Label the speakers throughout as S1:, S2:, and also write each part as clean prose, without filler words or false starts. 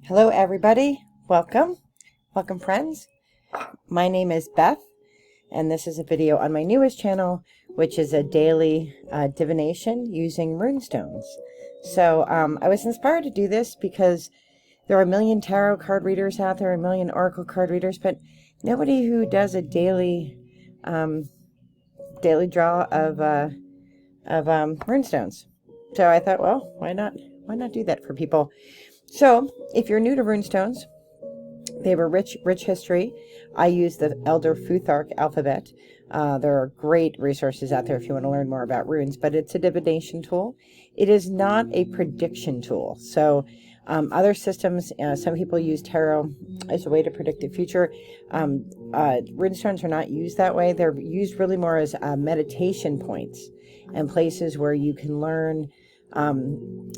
S1: Hello everybody, welcome friends. My name is Beth and this is a video on my newest channel, which is a daily divination using rune stones. So I was inspired to do this because there are a million tarot card readers out there, a million oracle card readers, but nobody who does a daily draw of rune stones. So I thought, well, why not do that for people? So if you're new to rune stones, they have a rich history. I use the Elder Futhark alphabet. There are great resources out there if you want to learn more about runes, but it's a divination tool. It is not a prediction tool. So other systems, some people use tarot as a way to predict the future. Rune stones are not used that way. They're used really more as meditation points and places where you can learn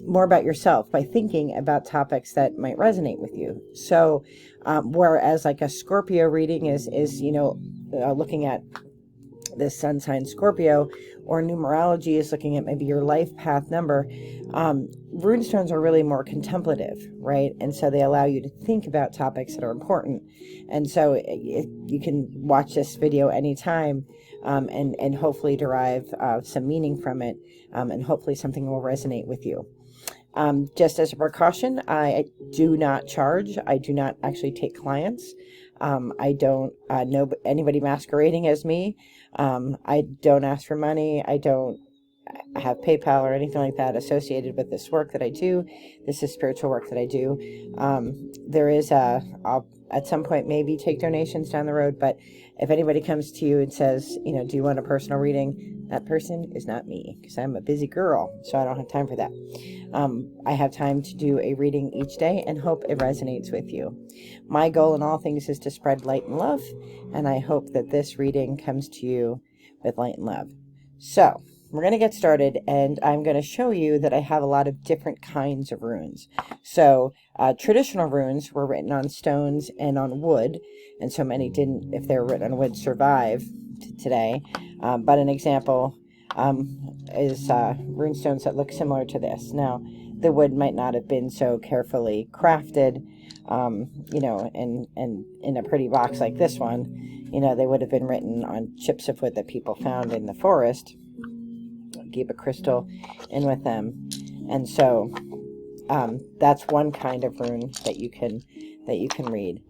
S1: more about yourself by thinking about topics that might resonate with you. So whereas like a Scorpio reading is looking at the sun sign Scorpio, or numerology is looking at maybe your life path number, rune stones are really more contemplative, right? And so they allow you to think about topics that are important. And so you can watch this video anytime and hopefully derive some meaning from it, and hopefully something will resonate with you. Just as a precaution, I do not charge. I do not actually take clients. I don't know anybody masquerading as me. I don't ask for money. I don't have PayPal or anything like that associated with this work that I do. This is spiritual work that I do. There is I'll at some point maybe take donations down the road, but if anybody comes to you and says, do you want a personal reading? That person is not me, because I'm a busy girl, so I don't have time for that. I have time to do a reading each day and hope it resonates with you. My goal in all things is to spread light and love, and I hope that this reading comes to you with light and love. So we're going to get started, and I'm going to show you that I have a lot of different kinds of runes. So traditional runes were written on stones and on wood, and so many didn't, if they were written on wood, survive today. But an example is rune stones that look similar to this. Now, the wood might not have been so carefully crafted, and in a pretty box like this one, they would have been written on chips of wood that people found in the forest. Keep a crystal in with them, and so that's one kind of rune that you can read.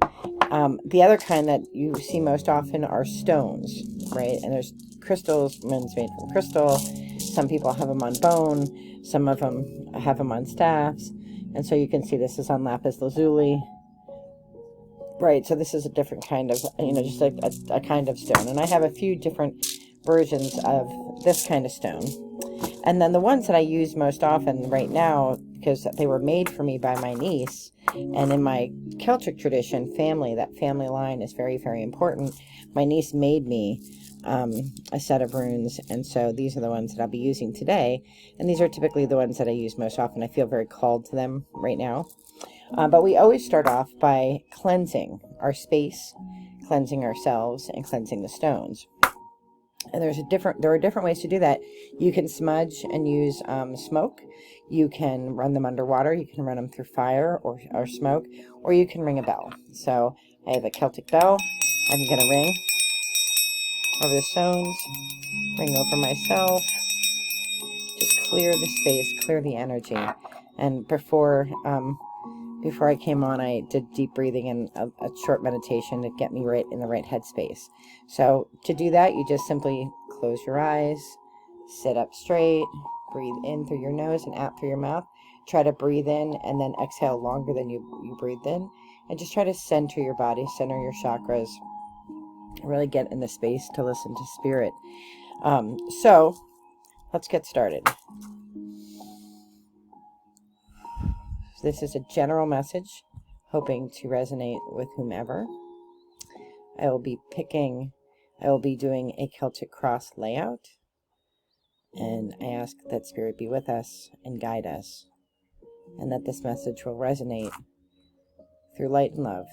S1: The other kind that you see most often are stones, right? And there's crystals, runes made from crystal. Some people have them on bone. Some of them have them on staffs. And so you can see this is on lapis lazuli, right? So this is a different kind of, just like a kind of stone. And I have a few different versions of this kind of stone. And then the ones that I use most often right now, because they were made for me by my niece, and in my Celtic tradition, that family line is very, very important. My niece made me a set of runes, and so these are the ones that I'll be using today. And these are typically the ones that I use most often. I feel very called to them right now. But we always start off by cleansing our space, cleansing ourselves, and cleansing the stones. And there are different ways to do that. You can smudge and use smoke. You can run them underwater. You can run them through fire or smoke, or you can ring a bell. So I have a Celtic bell. I'm going to ring over the stones, ring over myself. Just clear the space, clear the energy. And before I came on, I did deep breathing and a short meditation to get me right in the right headspace. So to do that, you just simply close your eyes, sit up straight, breathe in through your nose and out through your mouth. Try to breathe in and then exhale longer than you breathed in. And just try to center your body, center your chakras, really get in the space to listen to spirit. So let's get started. This is a general message, hoping to resonate with whomever. I will be doing a Celtic cross layout, and I ask that Spirit be with us and guide us, and that this message will resonate through light and love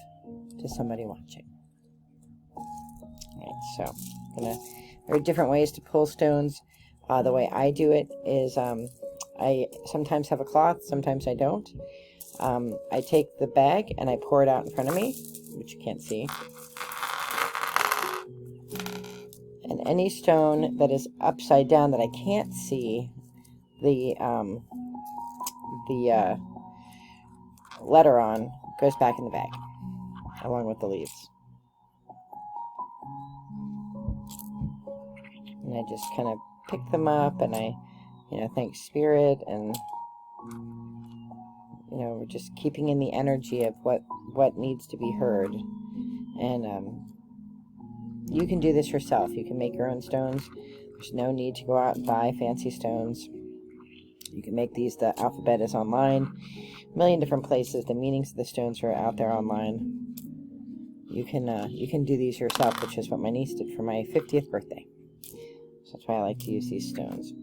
S1: to somebody watching. All right, so there are different ways to pull stones. The way I do it is I sometimes have a cloth, sometimes I don't. I take the bag and I pour it out in front of me, which you can't see. And any stone that is upside down that I can't see the letter on goes back in the bag, along with the leaves. And I just kind of pick them up, and I, thank Spirit, and, we're just keeping in the energy of what needs to be heard. And you can do this yourself. You can make your own stones. There's no need to go out and buy fancy stones. You can make these. The alphabet is online. A million different places. The meanings of the stones are out there online. You can do these yourself, which is what my niece did for my 50th birthday. So that's why I like to use these stones.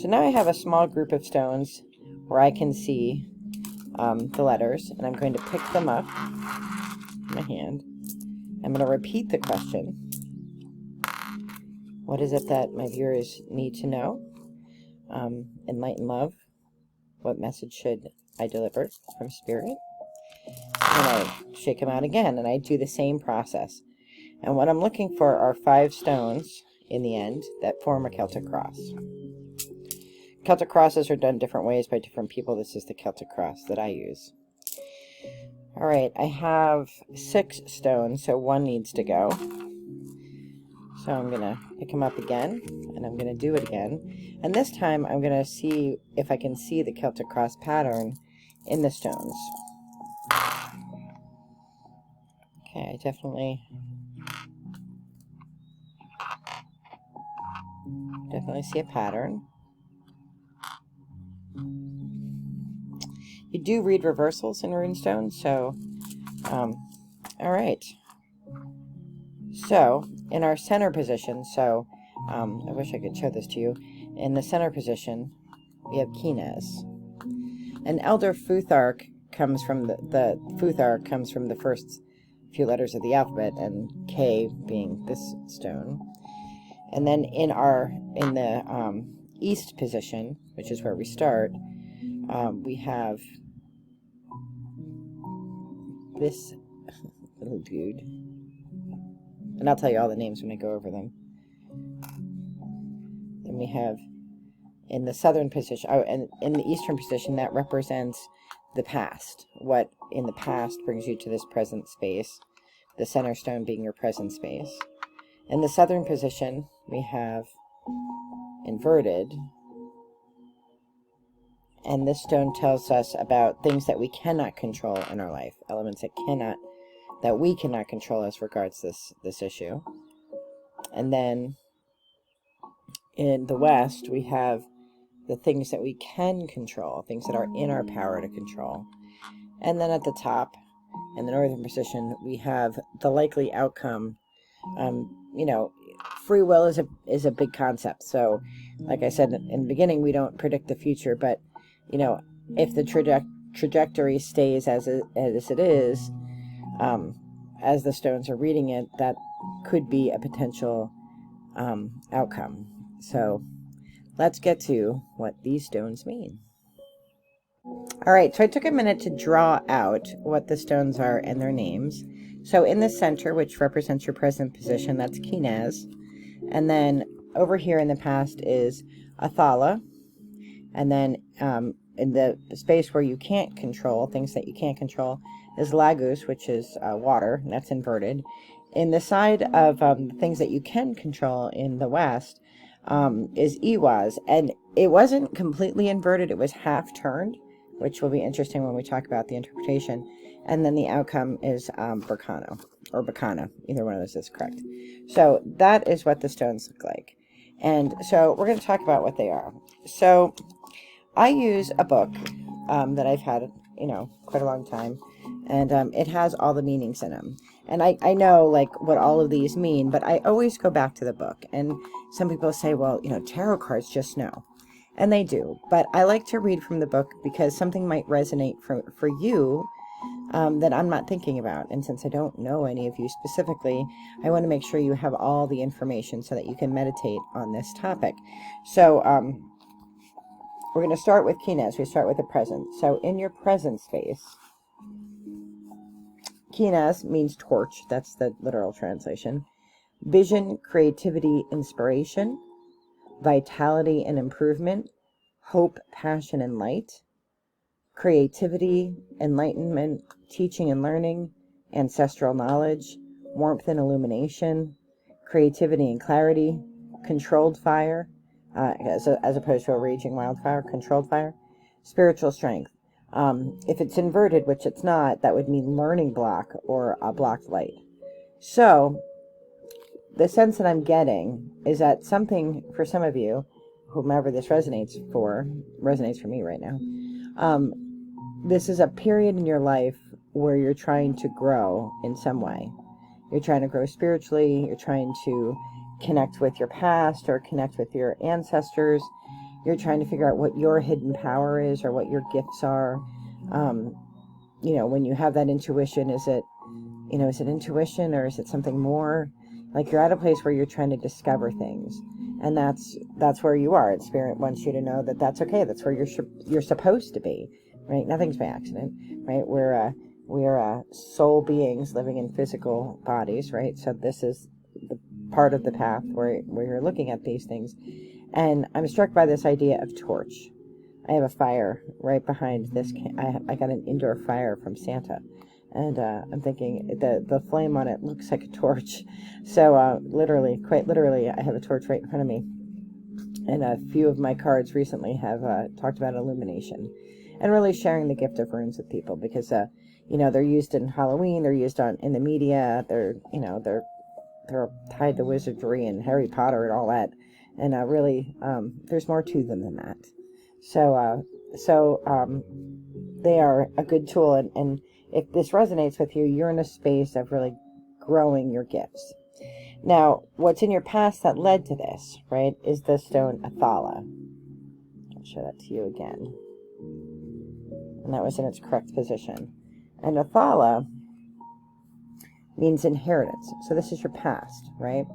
S1: So now I have a small group of stones where I can see the letters, and I'm going to pick them up in my hand. I'm going to repeat the question. What is it that my viewers need to know? Enlighten love. What message should I deliver from Spirit? And I shake them out again, and I do the same process. And what I'm looking for are 5 stones in the end that form a Celtic cross. Celtic crosses are done different ways by different people. This is the Celtic cross that I use. All right, I have 6 stones, so 1 needs to go. So I'm going to pick them up again, and I'm going to do it again. And this time I'm going to see if I can see the Celtic cross pattern in the stones. Okay, I definitely see a pattern. You do read reversals in Rune Stone, so, all right. So, in our center position, I wish I could show this to you. In the center position, we have Kines. An Elder Futhark comes from the Futhark comes from the first few letters of the alphabet, and K being this stone. And then in the east position, which is where we start, we have this little dude. And I'll tell you all the names when I go over them. Then we have in the southern position, and in the eastern position, that represents the past. What in the past brings you to this present space. The center stone being your present space. In the southern position, we have inverted. And this stone tells us about things that we cannot control in our life. Elements that we cannot control as regards this issue. And then in the west, we have the things that we can control, things that are in our power to control. And then at the top, in the northern position, we have the likely outcome. Free will is a big concept. So, like I said in the beginning, we don't predict the future, but if the trajectory stays as it is, as the stones are reading it, that could be a potential outcome. So let's get to what these stones mean. All right, so I took a minute to draw out what the stones are and their names. So in the center, which represents your present position, that's Kines. And then over here in the past is Athala. And then in the space where you can't control, things that you can't control, is Lagus, which is water, and that's inverted. In the side of things that you can control in the west is Iwaz, and it wasn't completely inverted, it was half turned, which will be interesting when we talk about the interpretation. And then the outcome is Burkano, or Bacana, either one of those is correct. So that is what the stones look like. And so we're going to talk about what they are. So I use a book that I've had, quite a long time, and it has all the meanings in them. And I know, like, what all of these mean, but I always go back to the book. And some people say, well, tarot cards just know. And they do. But I like to read from the book because something might resonate for you that I'm not thinking about. And since I don't know any of you specifically, I want to make sure you have all the information so that you can meditate on this topic. So, we're going to start with Kines. We start with the present. So in your present space, Kines means torch. That's the literal translation. Vision, creativity, inspiration, vitality and improvement, hope, passion, and light, creativity, enlightenment, teaching and learning, ancestral knowledge, warmth and illumination, creativity and clarity, controlled fire, as opposed to a raging wildfire, controlled fire, spiritual strength. If it's inverted, which it's not, that would mean learning block or a blocked light. So the sense that I'm getting is that something, for some of you, whomever this resonates for me right now, this is a period in your life where you're trying to grow in some way. You're trying to grow spiritually. You're trying to connect with your past or connect with your ancestors. You're trying to figure out what your hidden power is or what your gifts are. When you have that intuition, is it intuition or is it something more? Like you're at a place where you're trying to discover things, and that's where you are. And Spirit wants you to know that that's okay. That's where you're supposed to be, right? Nothing's by accident, right? We're soul beings living in physical bodies, right? So this is the part of the path where you're looking at these things. And I'm struck by this idea of torch. I have a fire right behind this. I got an indoor fire from Santa. And I'm thinking the flame on it looks like a torch. So quite literally, I have a torch right in front of me. And a few of my cards recently have talked about illumination and really sharing the gift of runes with people, because they're used in Halloween, they're used in the media, they're tied to wizardry and Harry Potter and all that. And really, there's more to them than that. So they are a good tool, and if this resonates with you, you're in a space of really growing your gifts. Now, what's in your past that led to this, right, is the stone Athala. I'll show that to you again. And that was in its correct position. And Athala means inheritance. So this is your past, right?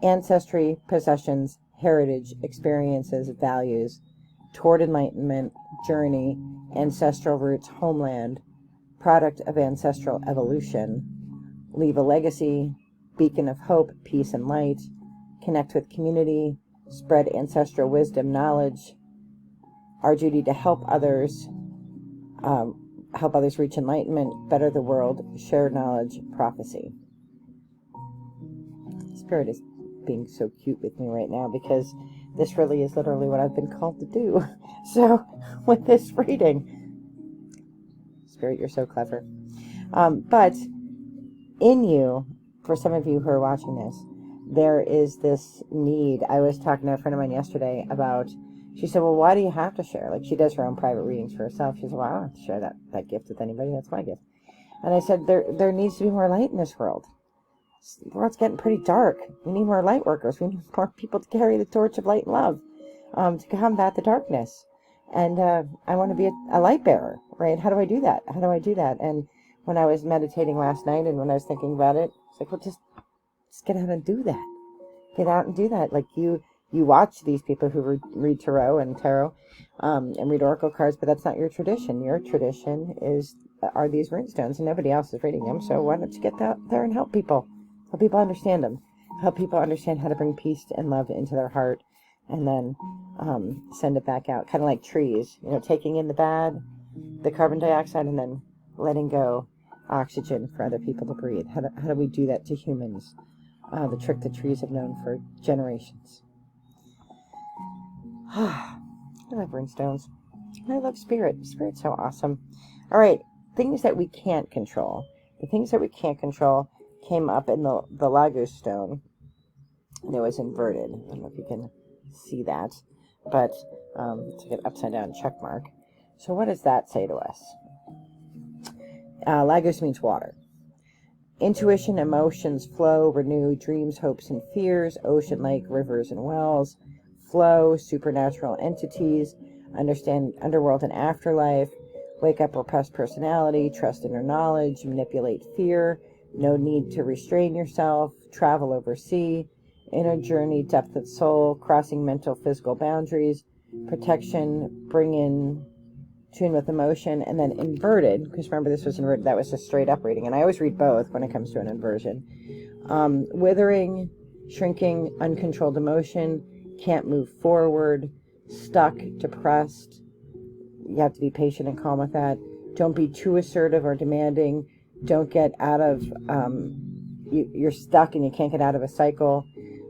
S1: Ancestry, possessions, heritage, experiences, values, toward enlightenment, journey, ancestral roots, homeland, product of ancestral evolution, leave a legacy, beacon of hope, peace, and light, connect with community, spread ancestral wisdom, knowledge, our duty to help others reach enlightenment, better the world, share knowledge, prophecy. Spirit is being so cute with me right now, because this really is literally what I've been called to do. So with this reading, Spirit, you're so clever. But in you, for some of you who are watching this, there is this need. I was talking to a friend of mine yesterday about, she said, well, why do you have to share? Like, she does her own private readings for herself. She said, well, I don't have to share that gift with anybody. That's my gift. And I said, there needs to be more light in this world. The world's getting pretty dark. We need more light workers. We need more people to carry the torch of light and love, to combat the darkness. And I want to be a light bearer, right? How do I do that? And when I was meditating last night and when I was thinking about it, it's like, well, just get out and do that. Get out and do that. Like you watch these people who read tarot and read oracle cards, but that's not your tradition. Your tradition are these rune stones, and nobody else is reading them. So why don't you get out there and help people? Help people understand them. Help people understand how to bring peace and love into their heart, and then send it back out. Kind of like trees, taking in the bad, the carbon dioxide, and then letting go oxygen for other people to breathe. How do we do that to humans? The trick that trees have known for generations. I love rune stones. I love spirit. Spirit's so awesome. All right, things that we can't control. The things that we can't control came up in the Ritter-Guth stone, and it was inverted. I don't know if you can see that, but it's like an upside down check mark. So what does that say to us? Ritter-Guth means water. Intuition, emotions, flow, renew, dreams, hopes, and fears, ocean, lake, rivers, and wells, flow, supernatural entities, understand underworld and afterlife, wake up repressed personality, trust inner knowledge, manipulate fear, no need to restrain yourself, travel over sea, inner journey, depth of soul, crossing mental, physical boundaries, protection, bring in tune with emotion, and then inverted, because remember this was inverted, that was just straight up reading, and I always read both when it comes to an inversion. Withering, shrinking, uncontrolled emotion, can't move forward, stuck, depressed. You have to be patient and calm with that. Don't be too assertive or demanding. Don't get out of, you're stuck and you can't get out of a cycle.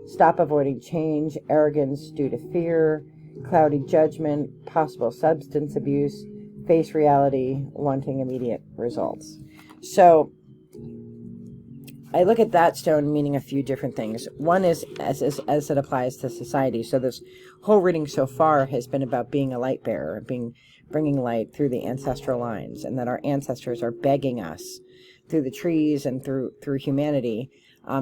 S1: Stop avoiding change, arrogance due to fear, cloudy judgment, possible substance abuse, face reality, wanting immediate results. So I look at that stone meaning a few different things. One is as it applies to society. So this whole reading so far has been about being a light bearer, bringing light through the ancestral lines, and that our ancestors are begging us through the trees and through humanity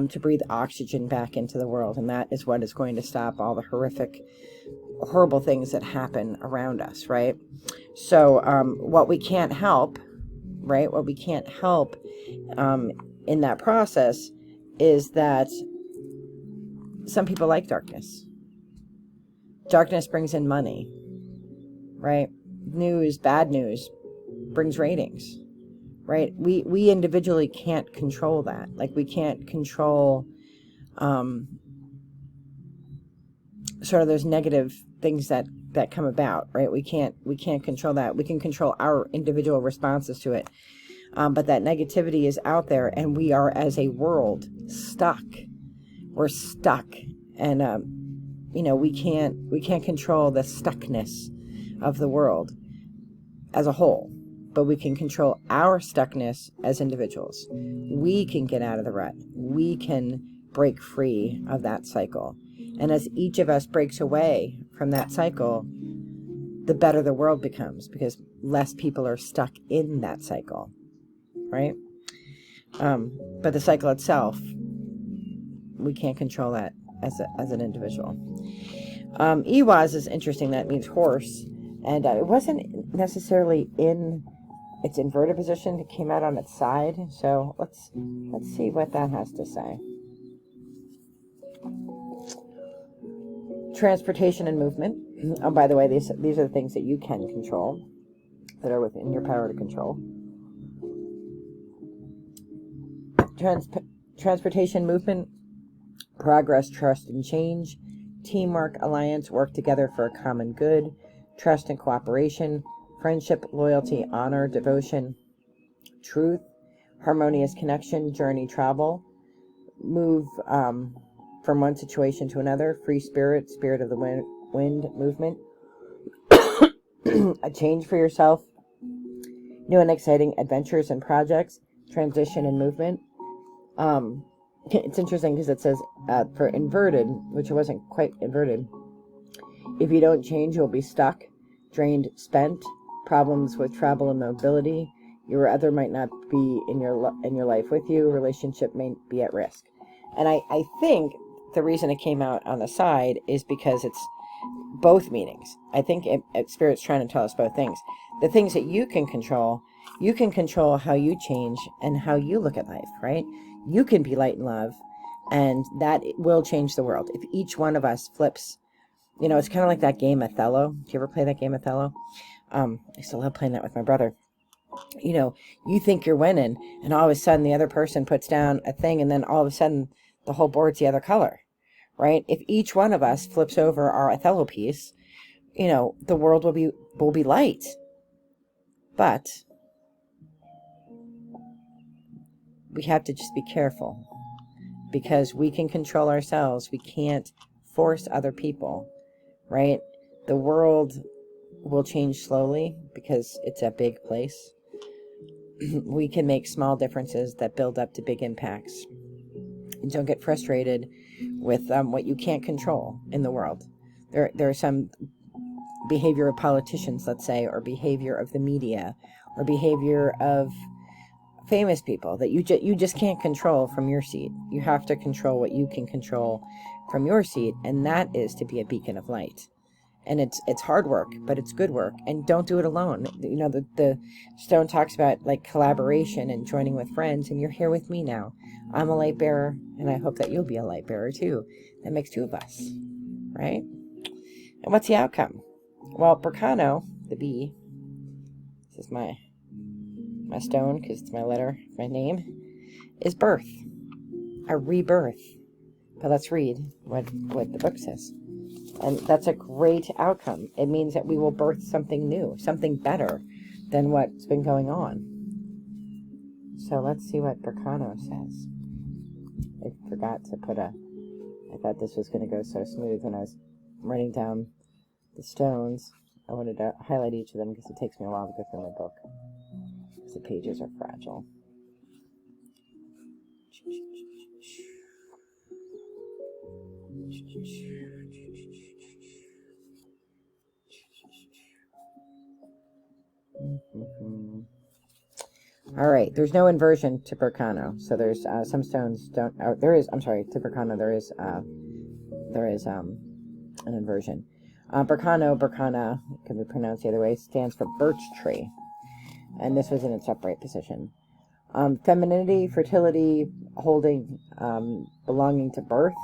S1: to breathe oxygen back into the world. And that is what is going to stop all the horrible things that happen around us, right? So what we can't help, right? What we can't help in that process is that some people like darkness. Darkness brings in money, right? News, bad news, brings ratings, right? We individually can't control that. Like, we can't control sort of those negative things that come about, right? We can't control that. We can control our individual responses to it. But that negativity is out there, and we are, as a world, stuck. We're stuck, and we can't control the stuckness of the world as a whole, but we can control our stuckness as individuals. We can get out of the rut. We can break free of that cycle, and as each of us breaks away from that cycle, the better the world becomes, because less people are stuck in that cycle. Right? But the cycle itself, we can't control that as an individual. Iwaz is interesting. That means horse. And it wasn't necessarily in its inverted position. It came out on its side. So let's see what that has to say. Transportation and movement. Oh, by the way, these are the things that you can control, that are within your power to control. Transportation, movement, progress, trust, and change, teamwork, alliance, work together for a common good, trust and cooperation, friendship, loyalty, honor, devotion, truth, harmonious connection, journey, travel, move from one situation to another, free spirit, spirit of the wind, movement, a change for yourself, new and exciting adventures and projects, transition and movement. It's interesting because it says for inverted, which it wasn't quite inverted, if you don't change, you'll be stuck, drained, spent, problems with travel and mobility, your other might not be in your life with you, relationship may be at risk. And I think the reason it came out on the side is because it's both meanings. I think Spirit's trying to tell us both things. The things that you can control how you change and how you look at life, right? You can be light and love, and that will change the world. If each one of us flips, it's kind of like that game Othello. Do you ever play that game Othello? I used to love playing that with my brother. You think you're winning, and all of a sudden the other person puts down a thing, and then all of a sudden the whole board's the other color, right? If each one of us flips over our Othello piece, the world will be light. But we have to just be careful, because we can control ourselves. We can't force other people, right? The world will change slowly because it's a big place. We can make small differences that build up to big impacts. And don't get frustrated with what you can't control in the world. There are some behavior of politicians, let's say, or behavior of the media, or behavior of famous people that you just can't control from your seat. You have to control what you can control from your seat, and that is to be a beacon of light. And it's hard work, but it's good work. And don't do it alone. The stone talks about like collaboration and joining with friends, and you're here with me now. I'm a light bearer, and I hope that you'll be a light bearer too. That makes two of us, right? And what's the outcome? Well, Berkano, the bee, this is my stone because it's my letter, my name, is birth, a rebirth. But let's read what the book says. And that's a great outcome. It means that we will birth something new, something better than what's been going on. So let's see what Berkano says. I forgot to put I thought this was going to go so smooth when I was writing down the stones. I wanted to highlight each of them because it takes me a while to go through my book. Because the pages are fragile. All right, there's no inversion to Berkano, so there's some stones don't. There is. I'm sorry, to Berkano there is an inversion. Berkana, can be pronounced the other way, stands for birch tree, and this was in its upright position. Femininity, fertility, holding, belonging to birth,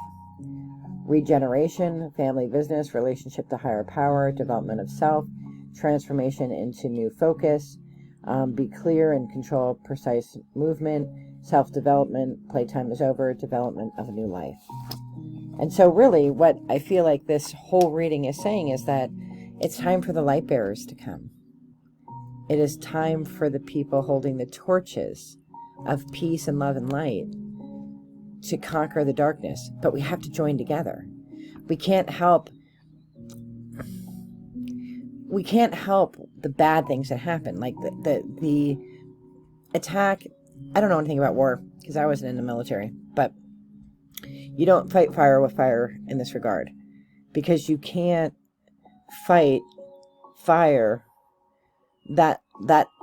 S1: regeneration, family business, relationship to higher power, development of self, transformation into new focus, be clear and control precise movement, self-development, playtime is over, development of a new life. And so really what I feel like this whole reading is saying is that it's time for the light bearers to come. It is time for the people holding the torches of peace and love and light to conquer the darkness. But we have to join together. We can't help the bad things that happen. Like the attack. I don't know anything about war because I wasn't in the military, but you don't fight fire with fire in this regard, because you can't fight fire, that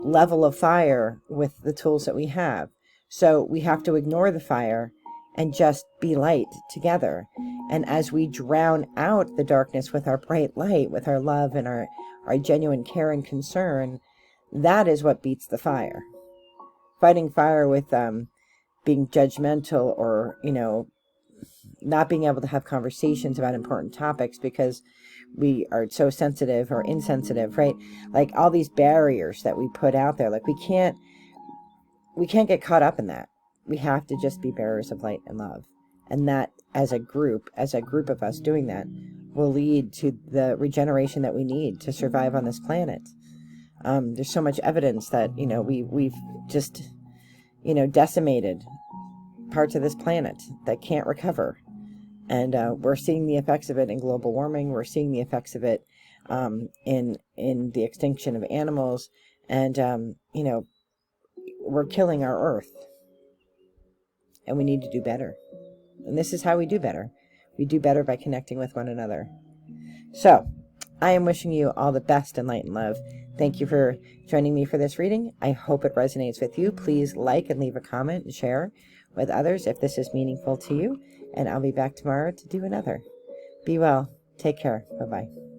S1: level of fire, with the tools that we have. So we have to ignore the fire and just be light together. And as we drown out the darkness with our bright light, with our love and our genuine care and concern, that is what beats the fire. Fighting fire with being judgmental, or not being able to have conversations about important topics because we are so sensitive or insensitive, right? Like all these barriers that we put out there, like we can't get caught up in that. We have to just be bearers of light and love. And that as a group of us doing that will lead to the regeneration that we need to survive on this planet. There's so much evidence that, we've just, decimated parts of this planet that can't recover. And we're seeing the effects of it in global warming. We're seeing the effects of it in the extinction of animals. And, we're killing our earth. And we need to do better. And this is how we do better. We do better by connecting with one another. So, I am wishing you all the best in light and love. Thank you for joining me for this reading. I hope it resonates with you. Please like and leave a comment and share with others if this is meaningful to you. And I'll be back tomorrow to do another. Be well. Take care. Bye-bye.